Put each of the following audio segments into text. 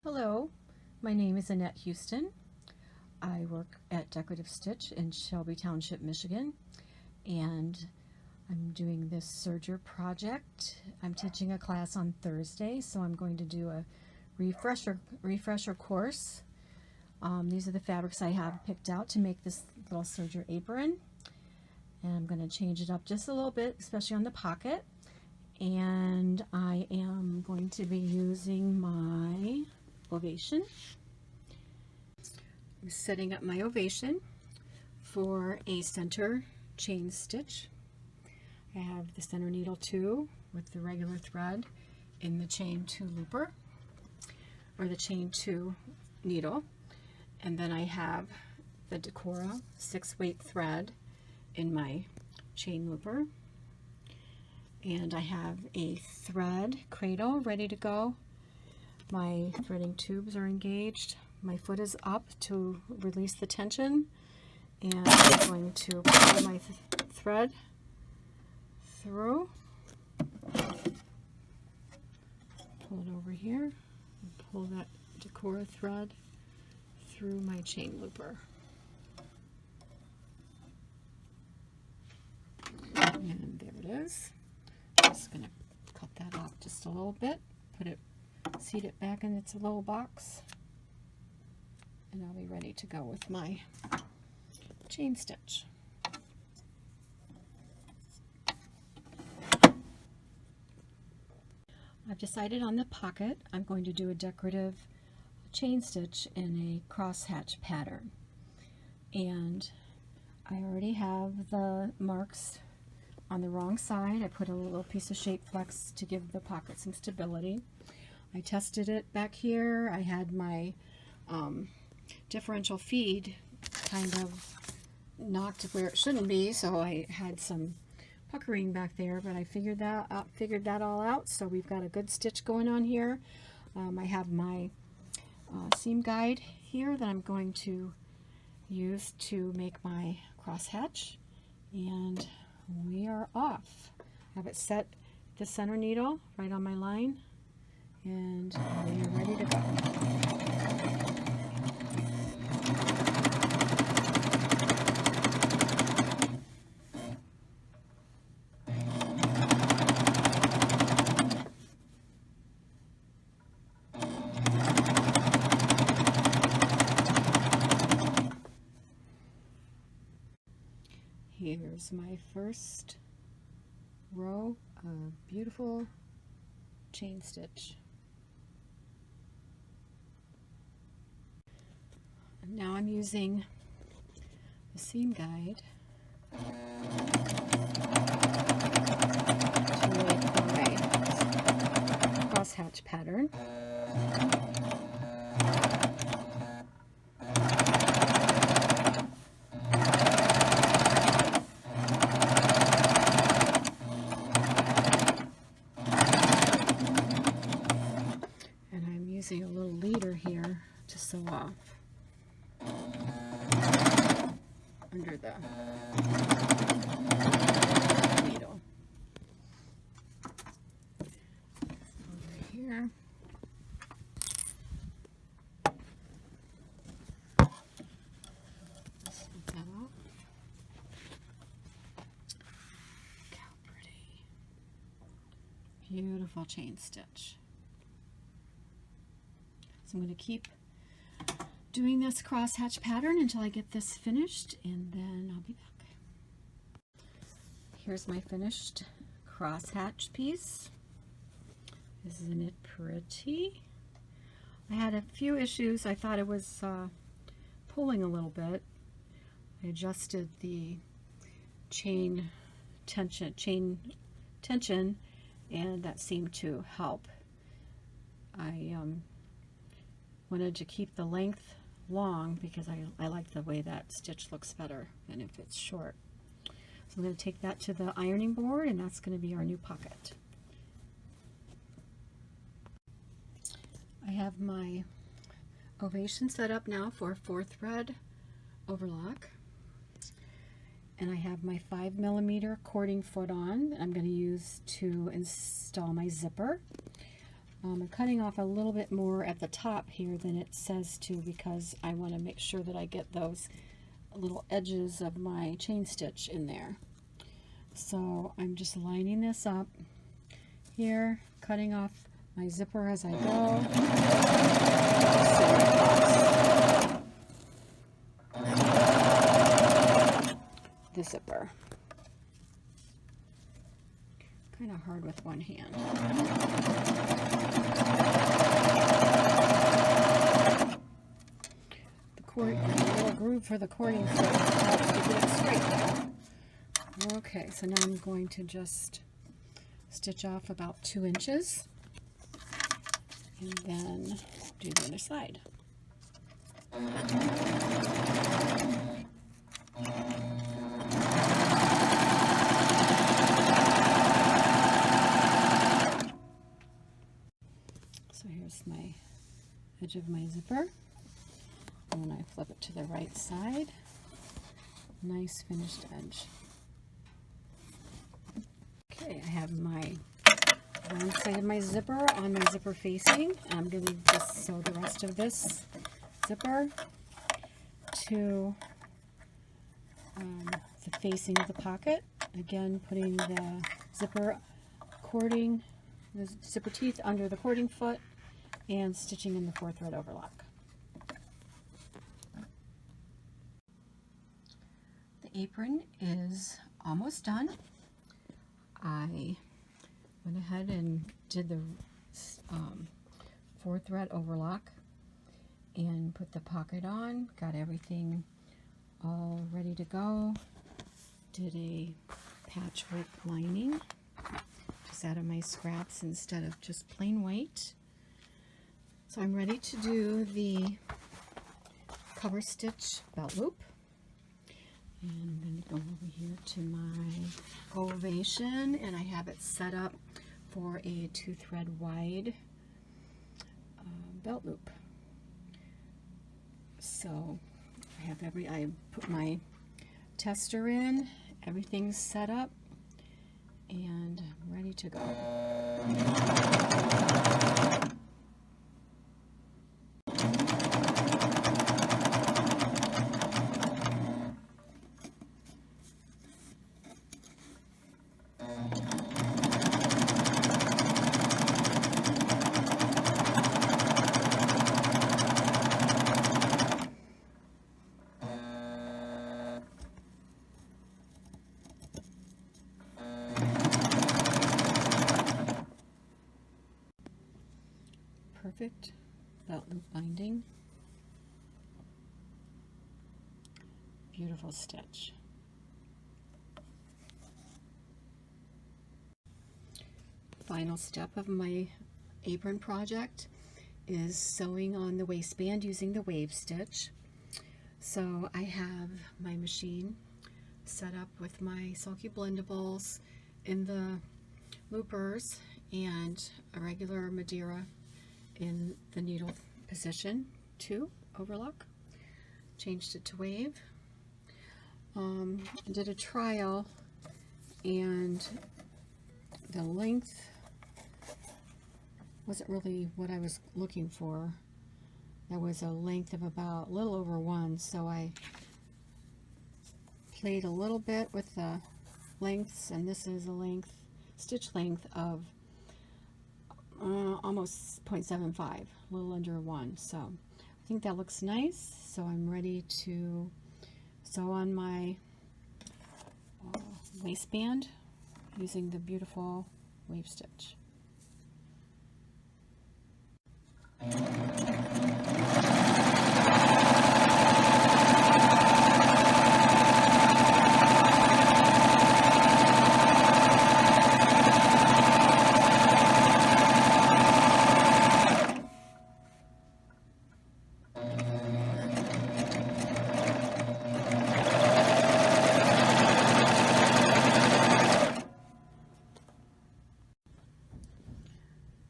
Hello, my name is Annette Houston. I work at Decorative Stitch in Shelby Township, Michigan, and I'm doing this Serger project. I'm teaching a class on Thursday, so I'm going to do a refresher course. These are the fabrics I have picked out to make this little Serger apron, and I'm going to change it up just a little bit, especially on the pocket. And I am going to be using my ovation. I'm setting up my ovation for a center chain stitch. I have the center needle 2 with the regular thread in the chain 2 looper, or the chain 2 needle, and then I have the Decora 6-weight thread in my chain looper, and I have a thread cradle ready to go. My threading tubes are engaged. My foot is up to release the tension, and I'm going to pull my thread through. Pull it over here and pull that Decora thread through my chain looper. And there it is. I'm just going to cut that off just a little bit, seat it back in its little box, and I'll be ready to go with my chain stitch. I've decided on the pocket I'm going to do a decorative chain stitch in a crosshatch pattern, and I already have the marks on the wrong side. I put a little piece of shape flex to give the pocket some stability. I tested it back here. I had my differential feed kind of knocked where it shouldn't be, so I had some puckering back there, but I figured that all out, so we've got a good stitch going on here. I have my seam guide here that I'm going to use to make my crosshatch, and we are off. I have it set the center needle right on my line, and we are ready to go. Here's my first row of beautiful chain stitch. And now I'm using the seam guide to make my crosshatch pattern. Using a little leader here to sew off under the needle. Over here. Snip that off. Look how pretty. Beautiful chain stitch. I'm going to keep doing this crosshatch pattern until I get this finished, and then I'll be back. Here's my finished crosshatch piece. Isn't it pretty? I had a few issues. I thought it was pulling a little bit. I adjusted the chain tension, and that seemed to help. I wanted to keep the length long because I like the way that stitch looks better than if it's short. So I'm going to take that to the ironing board, and that's going to be our new pocket. I have my ovation set up now for a 4-thread overlock, and I have my 5mm cording foot on that I'm going to use to install my zipper. I'm cutting off a little bit more at the top here than it says to, because I want to make sure that I get those little edges of my chain stitch in there. So I'm just lining this up here, cutting off my zipper as I go. The zipper. Kind of hard with one hand. The little groove for the cording foot helps to get it straight. Okay, so now I'm going to just stitch off about 2 inches and then do the other side. So here's my edge of my zipper, and then I flip it to the right side. Nice finished edge. Okay, I have my one side of my zipper on my zipper facing. I'm going to just sew the rest of this zipper to the facing of the pocket. Again, putting the zipper cording, the zipper teeth under the cording foot, and stitching in the 4-thread overlock. The apron is almost done. I went ahead and did the 4-thread overlock and put the pocket on, got everything all ready to go. Did a patchwork lining just out of my scraps instead of just plain white. So I'm ready to do the cover stitch belt loop. And I'm going to go over here to my ovation, and I have it set up for a 2-thread wide belt loop. So I put my tester in, everything's set up, and I'm ready to go. Perfect belt loop binding. Beautiful stitch. Final step of my apron project is sewing on the waistband using the wave stitch. So I have my machine set up with my sulky blendables in the loopers and a regular Madeira in the needle position 2 overlock. Changed it to wave. Did a trial, and the length wasn't really what I was looking for. There was a length of about a little over 1, so I played a little bit with the lengths, and this is a stitch length of almost 0.75, a little under 1. So I think that looks nice. So I'm ready to sew on my waistband using the beautiful wave stitch.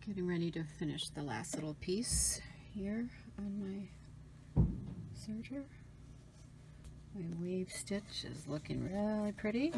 Getting ready to finish the last little piece here on my serger. My wave stitch is looking really pretty.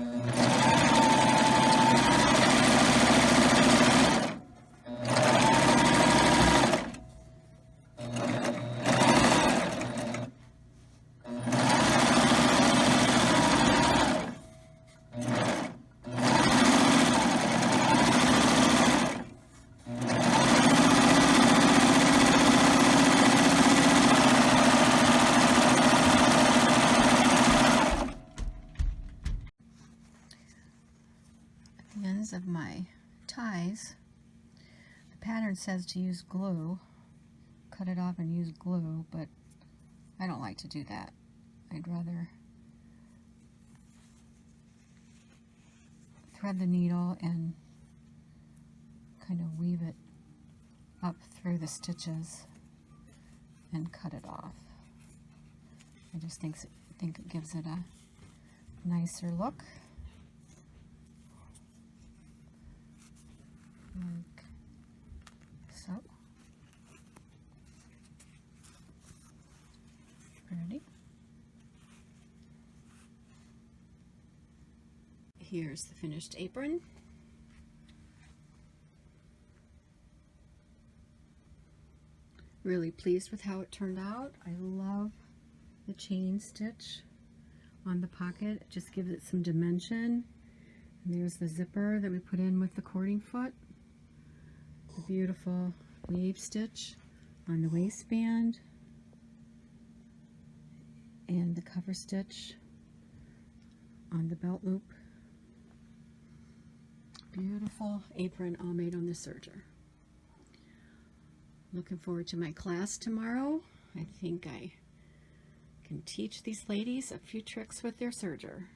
the ends of my ties. The pattern says to use glue. Cut it off and use glue, but I don't like to do that. I'd rather thread the needle and kind of weave it up through the stitches and cut it off. I just think it gives it a nicer look. Like so. Ready? Here's the finished apron. Really pleased with how it turned out. I love the chain stitch on the pocket. It just gives it some dimension. And there's the zipper that we put in with the cording foot. The beautiful wave stitch on the waistband. And the cover stitch on the belt loop. Beautiful apron all made on the serger. Looking forward to my class tomorrow. I think I can teach these ladies a few tricks with their serger.